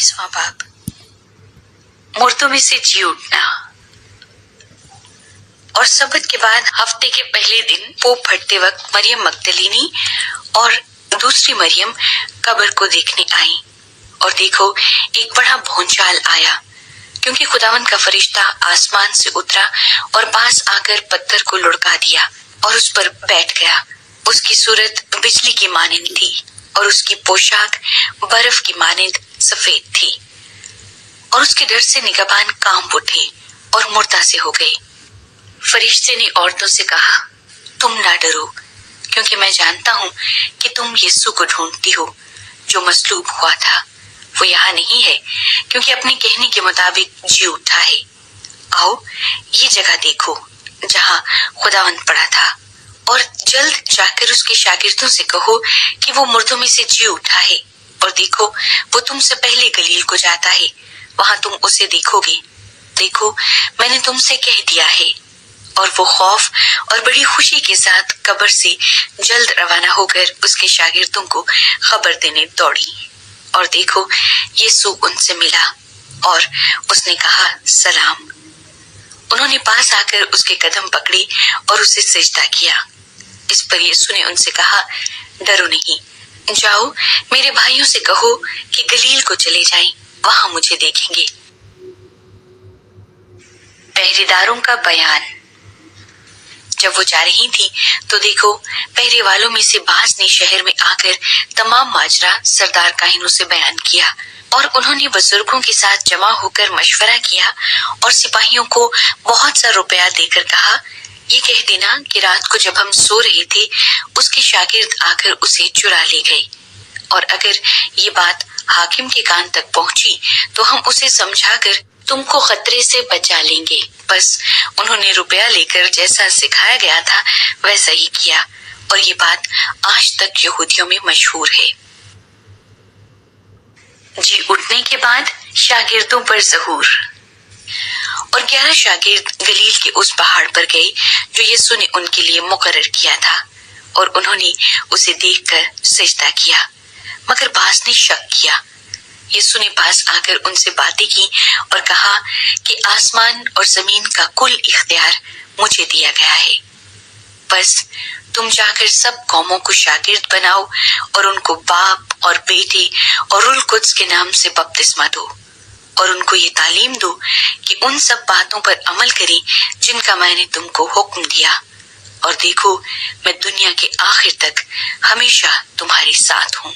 22वां बाब, मुर्दों में से जी उठना। और सबत के बाद हफ्ते के पहले दिन पोप फटते वक्त मरियम मगदलीनी और दूसरी मरियम कब्र को देखने आई, और देखो एक बड़ा भूचाल आया, क्योंकि खुदावंद का फरिश्ता आसमान से उतरा और पास आकर पत्थर को लुढ़का दिया और उस पर बैठ गया। उसकी सूरत बिजली की मानिंद थी और उसकी पोशाक बर्फ की मानिंद सफेद थी, और उसके डर से निगहबान कांप उठे और मुर्दा से हो गए। फरिश्ते ने औरतों से कहा, तुम ना डरो, क्योंकि मैं जानता हूँ कि तुम यीशु को ढूंढती हो जो मसलूब हुआ था। वो यहाँ नहीं है, क्योंकि अपने कहने के मुताबिक जी उठा है। आओ ये जगह देखो जहाँ खुदावंद पड़ा था, और जल्द जाकर उसके शागिर्दों से कहो कि वो मुर्दों में से जी उठा है, और देखो वो तुमसे पहले गलील को जाता है, वहां तुम उसे देखोगे। देखो मैंने तुमसे कह दिया है। और वो खौफ और बड़ी खुशी के साथ कब्र से जल्द रवाना होकर उसके शागिर्दों को खबर देने दौड़ी। और देखो यीशु उनसे मिला और उसने कहा, सलाम। उन्होंने पास आकर उसके कदम पकड़े और उसे सिजदा किया। इस पर यीशु ने उनसे कहा, डरो नहीं, जाओ मेरे भाइयों से कहो कि गलील को चले जाएं, वहां मुझे देखेंगे। पहरेदारों का बयान। जब वो जा रही थी तो देखो पहरे वालों में से बाज ने शहर में आकर तमाम माजरा सरदार काहिनों से बयान किया, और उन्होंने बुजुर्गों के साथ जमा होकर मशवरा किया और सिपाहियों को बहुत सा रुपया देकर कहा, ये कह देना कि रात को जब हम सो रहे थे उसके शागिर्द आकर उसे चुरा ले गए, और अगर ये बात हाकिम के कान तक पहुंची तो हम उसे समझाकर तुमको खतरे से बचा लेंगे। बस उन्होंने रुपया लेकर जैसा सिखाया गया था वैसा ही किया, और ये बात आज तक यहूदियों में मशहूर है। जी उठने के बाद शागिर्दों पर ज़हूर। और 11 शागिर्द गलील के उस पहाड़ पर गए जो यीशु ने उनके लिए मुकर्रर किया था, और उन्होंने उसे देखकर सिजदा किया, मगर बाज ने शक किया। यीशु ने पास आकर उनसे बातें की और कहा कि आसमान और जमीन का कुल इख्तियार मुझे दिया गया है। बस तुम जाकर सब कौमों को शागिर्द बनाओ और उनको बाप और बेटे और रुल कुद्स के नाम से बपतिस्मा दो, और उनको ये तालीम दो कि उन सब बातों पर अमल करें जिनका मैंने तुमको हुक्म दिया, और देखो मैं दुनिया के आखिर तक हमेशा तुम्हारे साथ हूँ।